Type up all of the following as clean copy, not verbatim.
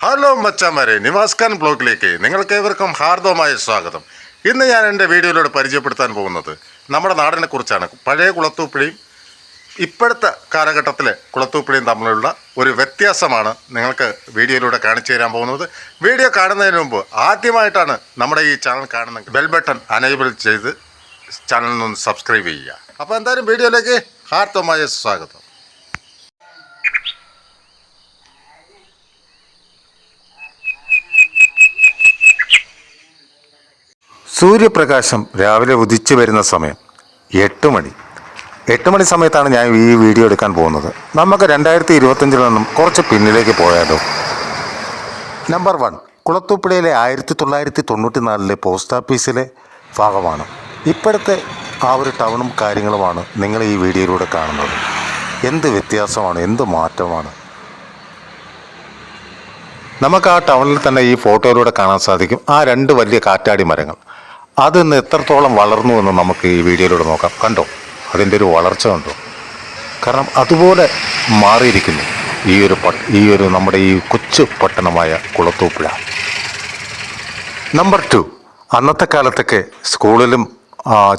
Hello മച്ചാമാരെ, നിവാസ് ഖാൻ ബ്ലോഗിലേക്ക് നിങ്ങൾക്കേവർക്കും ഹാർദവമായ സ്വാഗതം. ഇന്ന് ഞാൻ എൻ്റെ വീഡിയോയിലൂടെ പരിചയപ്പെടുത്താൻ പോകുന്നത് നമ്മുടെ നാടിനെ കുറിച്ചാണ്. പഴയ കുളത്തൂപ്പുഴയും ഇപ്പോഴത്തെ കാലഘട്ടത്തിലെ കുളത്തൂപ്പുഴയും തമ്മിലുള്ള ഒരു വ്യത്യാസമാണ് നിങ്ങൾക്ക് വീഡിയോയിലൂടെ കാണിച്ചു തരാൻ പോകുന്നത്. വീഡിയോ കാണുന്നതിന് മുമ്പ് ആദ്യമായിട്ടാണ് നമ്മുടെ ഈ ചാനൽ കാണുന്നെങ്കിൽ ബെൽ ബട്ടൺ അനേബിൾ ചെയ്ത് ചാനലിൽ നിന്ന് സബ്സ്ക്രൈബ് ചെയ്യുക. അപ്പോൾ എന്തായാലും വീഡിയോയിലേക്ക് ഹാർദവമായ സ്വാഗതം. സൂര്യപ്രകാശം രാവിലെ ഉദിച്ചു വരുന്ന സമയം 8 മണി. 8 മണി സമയത്താണ് ഞാൻ ഈ വീഡിയോ എടുക്കാൻ പോകുന്നത്. നമുക്ക് 2025 നിന്നും കുറച്ച് പിന്നിലേക്ക് പോയാലോ. നമ്പർ 1, കുളത്തൂപ്പുഴയിലെ 1994 പോസ്റ്റ് ഓഫീസിലെ ഭാഗമാണ്. ഇപ്പോഴത്തെ ആ ഒരു ടൗണും കാര്യങ്ങളുമാണ് നിങ്ങൾ ഈ വീഡിയോയിലൂടെ കാണുന്നത്. എന്ത് വ്യത്യാസമാണ്, എന്ത് മാറ്റമാണ്. നമുക്ക് ആ ടൗണിൽ തന്നെ ഈ ഫോട്ടോയിലൂടെ കാണാൻ സാധിക്കും ആ 2 വലിയ കാറ്റാടി മരങ്ങൾ. അതിന്ന് എത്രത്തോളം വളർന്നു എന്ന് നമുക്ക് ഈ വീഡിയോയിലൂടെ നോക്കാം. കണ്ടോ, അതിൻ്റെ ഒരു വളർച്ച കണ്ടോ? കാരണം അതുപോലെ മാറിയിരിക്കുന്നു ഈ ഒരു നമ്മുടെ ഈ കൊച്ചു പട്ടണമായ കുളത്തൂപ്പുഴ. നമ്പർ 2, അന്നത്തെ കാലത്തൊക്കെ സ്കൂളിലും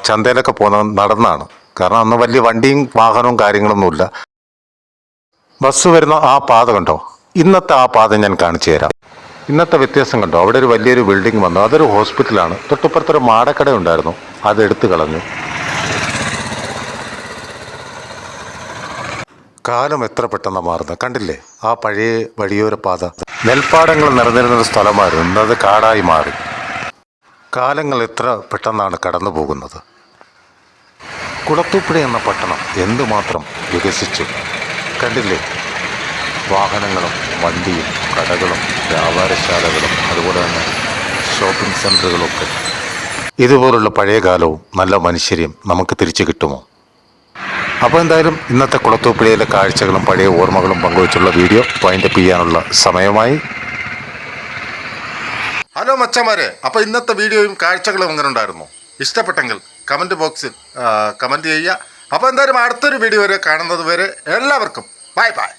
ചന്തയിലൊക്കെ പോകുന്നത് നടന്നാണ്. കാരണം അന്ന് വലിയ വണ്ടിയും വാഹനവും കാര്യങ്ങളൊന്നുമില്ല. ബസ് വരുന്ന ആ പാത കണ്ടോ? ഇന്നത്തെ ആ പാത ഞാൻ കാണിച്ചു തരാം. ഇന്നത്തെ വ്യത്യാസം കണ്ടോ? അവിടെ ഒരു വലിയൊരു ബിൽഡിംഗ് വന്നു. അതൊരു ഹോസ്പിറ്റലാണ്. തൊട്ടിപ്പുറത്തൊരു മാടക്കട ഉണ്ടായിരുന്നു, അതെടുത്ത് കളഞ്ഞു. കാലം എത്ര പെട്ടെന്ന് മാറുന്നത് കണ്ടില്ലേ? ആ പഴയ വഴിയോര പാത നെൽപ്പാടങ്ങൾ നിറഞ്ഞിരുന്നൊരു സ്ഥലമായിരുന്നു, ഇന്നത് കാടായി മാറി. കാലങ്ങൾ എത്ര പെട്ടെന്നാണ് കടന്നു പോകുന്നത്. കുളത്തൂപ്പുഴ എന്ന പട്ടണം എന്തുമാത്രം വികസിച്ചു കണ്ടില്ലേ? വാഹനങ്ങളും വണ്ടിയും കടകളും വ്യാപാരശാലകളും അതുപോലെ തന്നെ ഷോപ്പിംഗ് സെൻറ്ററുകളൊക്കെ. ഇതുപോലുള്ള പഴയ കാലവും നല്ല മനുഷ്യരെയും നമുക്ക് തിരിച്ചു കിട്ടുമോ? അപ്പോൾ എന്തായാലും ഇന്നത്തെ കുളത്തൂപ്പുഴയിലെ കാഴ്ചകളും പഴയ ഓർമ്മകളും പങ്കുവച്ചുള്ള വീഡിയോ വൈൻഡപ്പ് ചെയ്യാനുള്ള സമയമായി. ഹലോ മച്ചന്മാരെ, അപ്പോൾ ഇന്നത്തെ വീഡിയോയും കാഴ്ചകളും എങ്ങനെ ഉണ്ടായിരുന്നു? ഇഷ്ടപ്പെട്ടെങ്കിൽ കമൻറ്റ് ബോക്സിൽ കമൻറ്റ് ചെയ്യുക. അപ്പോൾ എന്തായാലും അടുത്തൊരു വീഡിയോ വരെ കാണുന്നത് വരെ എല്ലാവർക്കും ബൈ ബൈ.